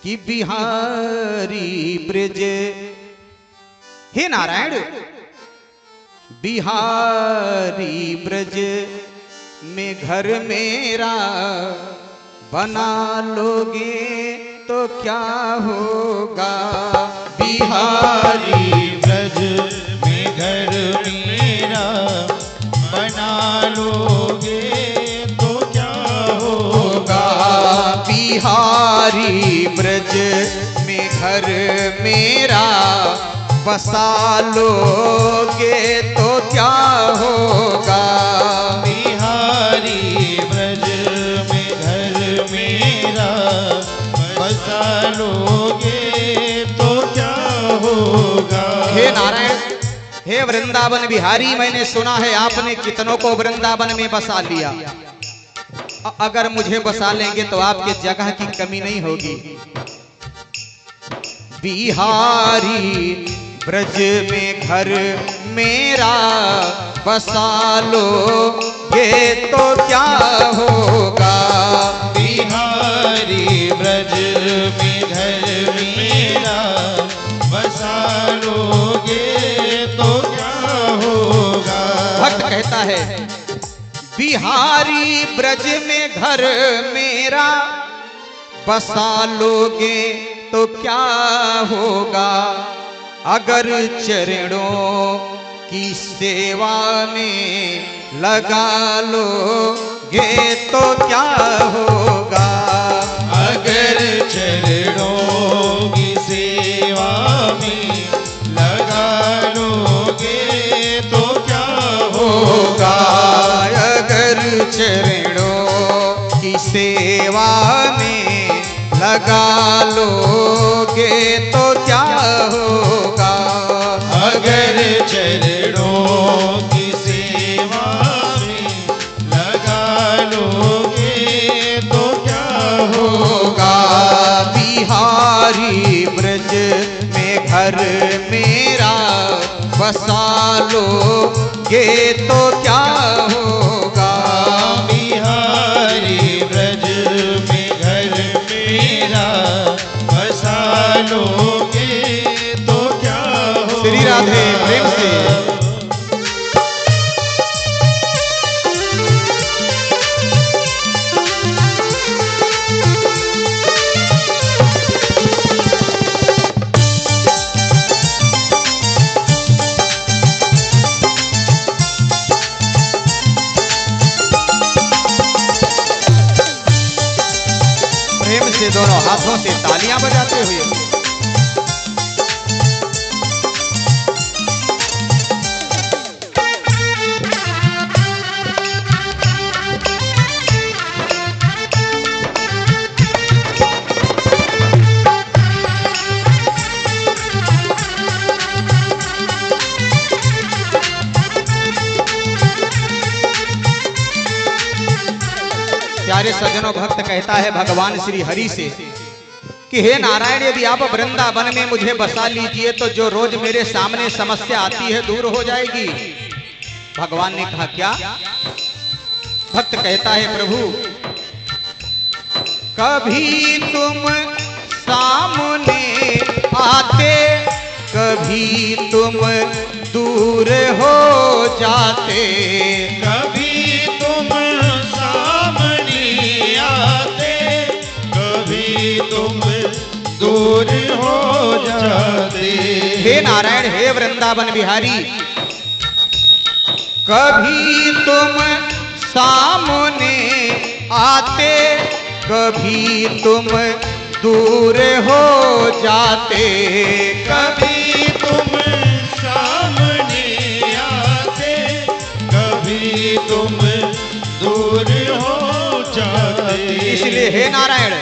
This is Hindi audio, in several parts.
कि बिहारी ब्रज, हे नारायण बिहारी ब्रज में घर मेरा बना लोगे तो क्या होगा। बिहारी ब्रज में घर मेरा बना लोगे तो क्या होगा। बिहारी ब्रज में घर मेरा बसा लोगे तो क्या होगा। बिहारी ब्रज में घर मेरा बसा लोगे तो क्या होगा। हे नारायण, हे वृंदावन बिहारी, मैंने सुना है आपने कितनों को वृंदावन में बसा लिया। अगर मुझे बसा लेंगे तो आपके जगह की कमी नहीं होगी। बिहारी ब्रज में घर मेरा बसा लोगे तो क्या होगा। बिहारी ब्रज में घर मेरा बसा लोगे तो क्या होगा। भक्त कहता है बिहारी ब्रज में घर मेरा बसा लोगे तो क्या होगा। अगर चरणों की सेवा में लगा लोगे तो क्या होगा। अगर चरणों की सेवा में लगा लोगे तो क्या होगा। अगर चरणों की सेवा में लगा लोगे तो क्या होगा। अगर चरणों की सेवा में लगा लोगे तो क्या होगा। बिहारी ब्रज में घर मेरा बसा लोगे तो क्या होगा। बिहारी ब्रज में घर मेरा बसा लोगे तो क्या होगा। श्री राधे प्रेम से। प्रेम से दोनों हाथों से तालियां बजाते हुए प्यारे सज्जनों, भक्त कहता है भगवान श्री हरि से कि हे नारायण, यदि आप वृंदावन में मुझे बसा लीजिए तो जो रोज मेरे सामने समस्या आती है दूर हो जाएगी। भगवान ने कहा क्या। भक्त कहता है प्रभु, कभी तुम सामने आते कभी तुम दूर हो जाते। कभी तुम सामने आते कभी तुम दूर हो जाते। हे नारायण, हे वृंदावन बिहारी, कभी तुम सामने आते कभी तुम दूर हो जाते। कभी तुम सामने आते कभी तुम दूर हो जाते। इसलिए हे नारायण,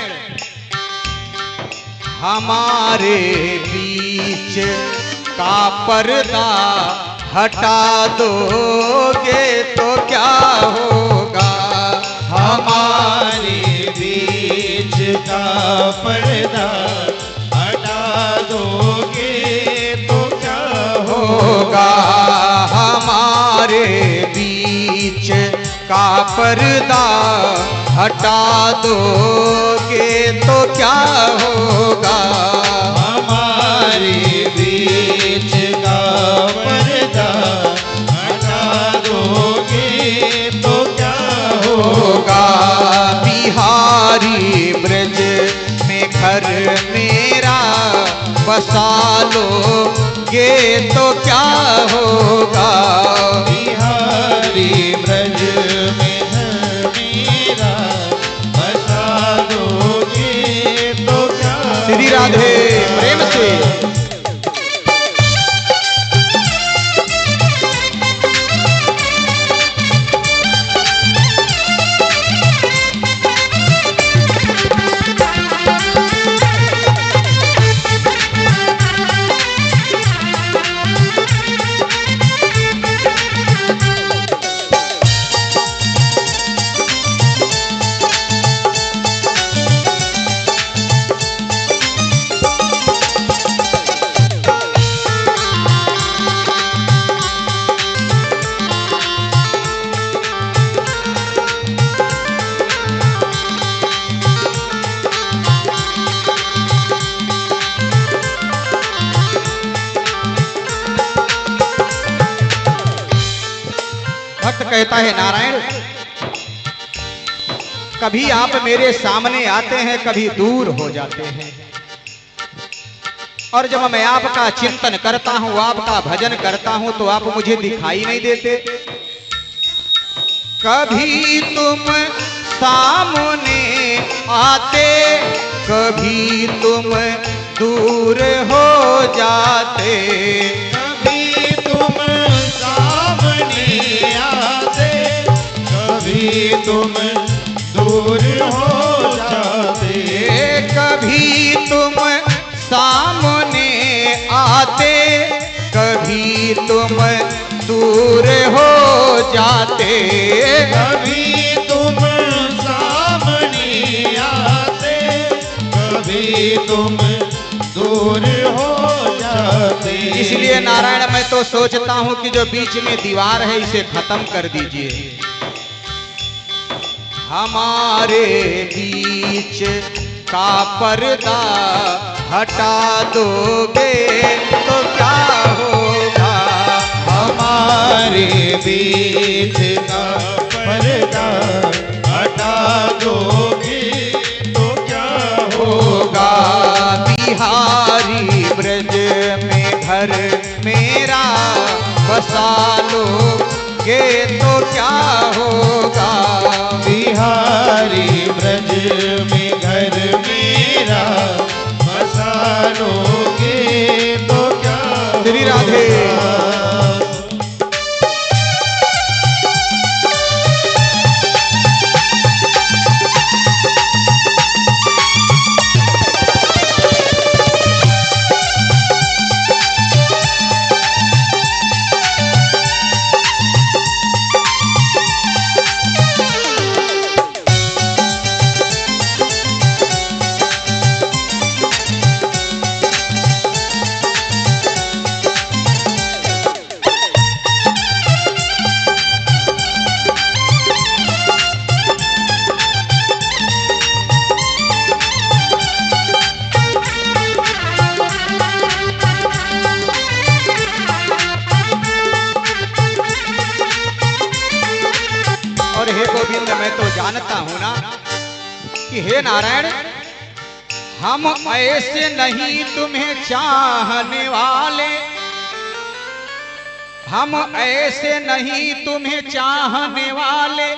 हमारे बीच का पर्दा हटा दोगे तो क्या होगा। हमारे बीच का पर्दा हटा दोगे तो क्या होगा। हमारे बीच का पर्दा हटा दोगे तो क्या होगा। हमारे बीच का पर्दा हटा दोगे तो क्या होगा। बिहारी ब्रज में घर मेरा बसा लोगे तो क्या होगा। बिहारी ब्रज में घर मेरा बसा दोगे तो क्या श्री राधे प्रेम से। भक्त कहता है नारायण, कभी आप मेरे सामने आते हैं, कभी दूर हो जाते हैं, और जब मैं आपका चिंतन करता हूं, आपका भजन करता हूं, तो आप मुझे दिखाई नहीं देते। कभी तुम सामने आते, कभी तुम दूर हो जाते। कभी तुम सामने आते, कभी तुम दूर हो जाते। कभी तुम सामने आते, कभी तुम दूर हो जाते। कभी तुम सामने आते, कभी तुम दूर हो जाते। इसलिए नारायण मैं तो सोचता हूं कि जो बीच में दीवार है इसे खत्म कर दीजिए। हमारे बीच का पर्दा हटा दोगे तो क्या होगा। हमारे बीच का पर्दा हटा दोगे तो क्या होगा। बिहारी ब्रज में घर मेरा बसा लोगे तो क्या होगा। बिहारी ब्रज में घर मेरा बसा लोगे तो क्या श्री राधे। और हे गोविंद, मैं तो जानता हूं ना कि हे नारायण, हम ऐसे नहीं तुम्हें चाहने वाले, हम ऐसे नहीं तुम्हें चाहने वाले,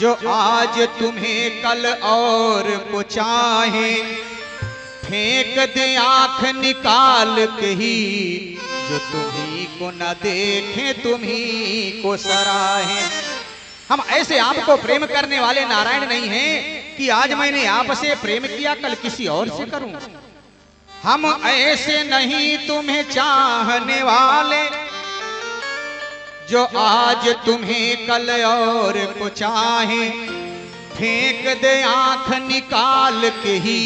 जो आज तुम्हें कल और को चाहे। फेंक दे आंख निकाल के ही, जो तुम्ही को न देखे तुम्ही को सराहे। हम ऐसे आपको प्रेम करने वाले नारायण नहीं हैं कि आज मैंने आपसे प्रेम किया कल किसी और से करूं। हम ऐसे नहीं तुम्हें चाहने वाले, जो आज तुम्हें कल और को चाहे। फेंक दे आंख निकाल के ही,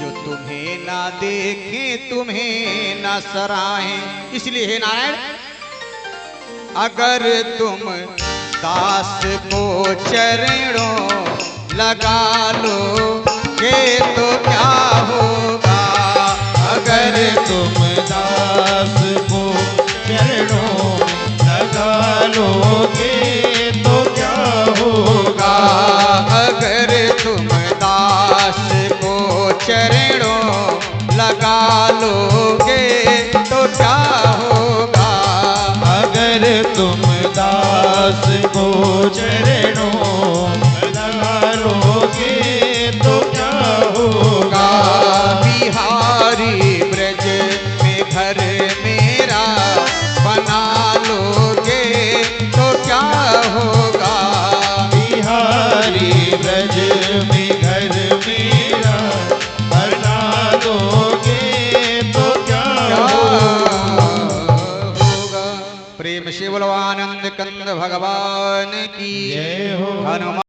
जो तुम्हें ना देखे तुम्हें ना सराहे। इसलिए हे नारायण, अगर तुम दास को चरणों लगा लो ये तो क्या होगा। अगर तुम दास को चरणों लगा लोगे तो क्या होगा। अगर तुम दास को चरणों लगा लोगे तो क्या होगा। अगर तुम दास को चरणों लगा लोगे तो क्या होगा। बिहारी ब्रज में घर मेरा बना लोगे तो क्या होगा। बिहारी ब्रज में घर मेरा बना दोगे तो क्या होगा। प्रेम से बोलो आनंद कंद भगवान की जय हो। हनुमान